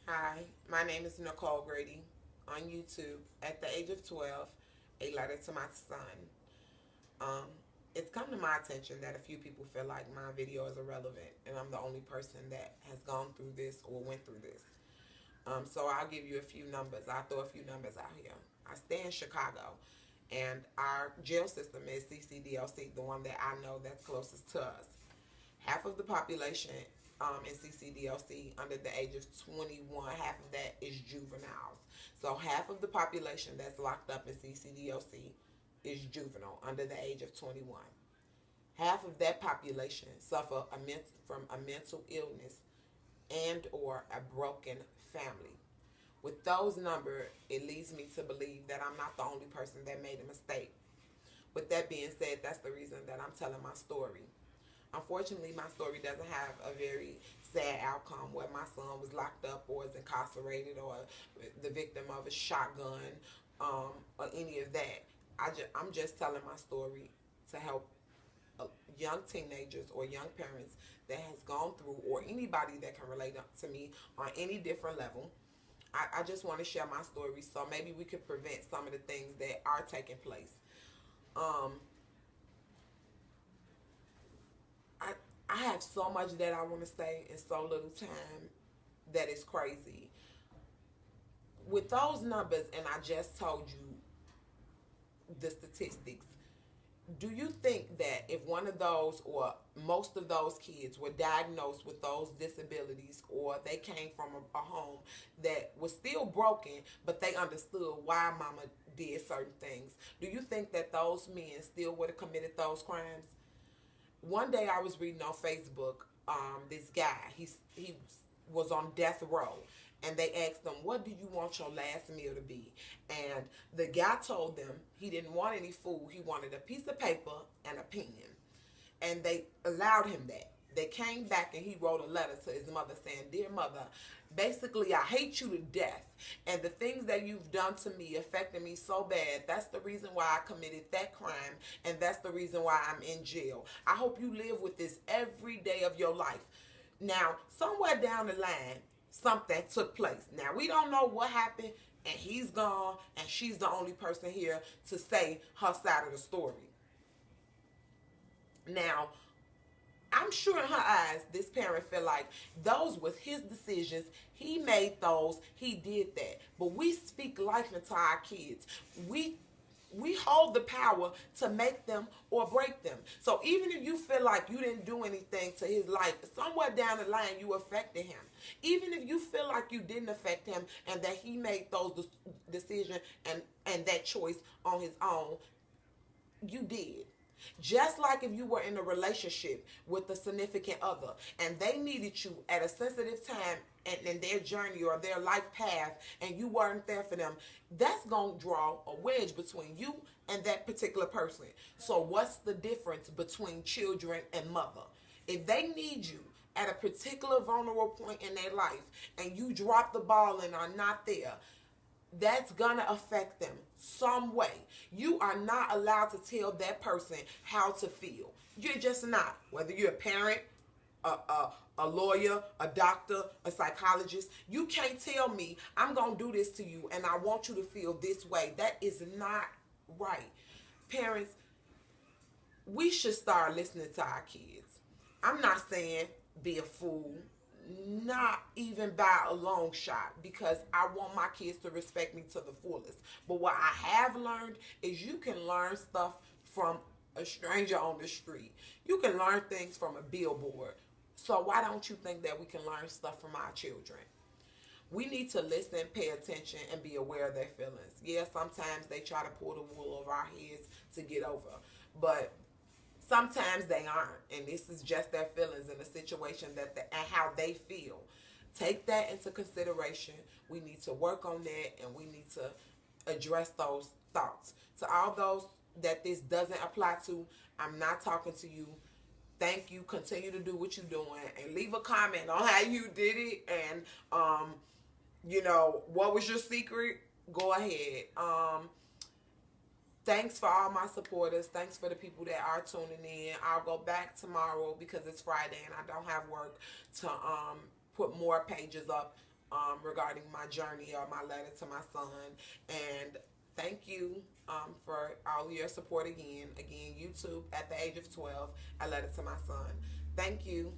Hi, my name is Nicole Grady on YouTube. At the age of 12, a letter to my son. Um, it's come to my attention that a few people feel like my video is irrelevant and I'm the only person that has gone through this or went through this. So I'll give you a few numbers. I'll throw a few numbers out here. I stay in Chicago and our jail system is CCDLC, the one that I know that's closest to us. Half of the population in CCDLC under the age of 21, half of that is juveniles. So half of the population that's locked up in CCDLC is juvenile under the age of 21. Half of that population suffer from a mental illness and or a broken family. With those numbers, it leads me to believe that I'm not the only person that made a mistake. With that being said, that's the reason that I'm telling my story. Unfortunately, my story doesn't have a very sad outcome where my son was locked up or is incarcerated or the victim of a shotgun or any of that. I'm just telling my story to help young teenagers or young parents that has gone through, or anybody that can relate to me on any different level. I just want to share my story so maybe we could prevent some of the things that are taking place. Um, I I have so much that I want to say in so little time that is crazy. With those numbers, and I just told you the statistics, do you think that if one of those or most of those kids were diagnosed with those disabilities, or they came from a home that was still broken but they understood why mama did certain things, do you think that those men still would have committed those crimes? One day I was reading on Facebook, this guy, he was on death row, and they asked him, "What do you want your last meal to be?" And the guy told them he didn't want any food. He wanted a piece of paper and a pen, and they allowed him that. They came back and he wrote a letter to his mother saying, "Dear mother, basically I hate you to death, and the things that you've done to me affected me so bad. That's the reason why I committed that crime, and that's the reason why I'm in jail. I hope you live with this every day of your life." Now, somewhere down the line, something took place. Now, we don't know what happened, and he's gone, and she's the only person here to say her side of the story. Now, I'm sure in her eyes, this parent felt like those was his decisions. He made those. He did that. But we speak life into our kids. We we hold the power to make them or break them. So even if you feel like you didn't do anything to his life, somewhere down the line you affected him. Even if you feel like you didn't affect him and that he made those decisions and that choice on his own, you did. Just like if you were in a relationship with a significant other and they needed you at a sensitive time in their journey or their life path, and you weren't there for them, that's going to draw a wedge between you and that particular person. So what's the difference between children and mother? If they need you at a particular vulnerable point in their life and you drop the ball and are not there, that's gonna affect them some way. You are not allowed to tell that person how to feel. You're just not. Whether you're a parent, a lawyer, a doctor, a psychologist, you can't tell me I'm gonna do this to you and I want you to feel this way. That is not right. Parents, we should start listening to our kids. I'm not saying be a fool, not even by a long shot, because I want my kids to respect me to the fullest. But what I have learned is you can learn stuff from a stranger on the street. You can learn things from a billboard. So why don't you think that we can learn stuff from our children? We need to listen, pay attention, and be aware of their feelings. Yeah, sometimes they try to pull the wool over our heads to get over. But sometimes they aren't, and this is just their feelings in the situation and how they feel. Take that into consideration. We need to work on that, and we need to address those thoughts. To all those that this doesn't apply to, I'm not talking to you. Thank you. Continue to do what you're doing, and leave a comment on how you did it, and what was your secret. Go ahead. Thanks for all my supporters. Thanks for the people that are tuning in. I'll go back tomorrow because it's Friday and I don't have work to put more pages up regarding my journey or my letter to my son. And thank you for all your support again. Again, YouTube at the age of 12, a letter to my son. Thank you.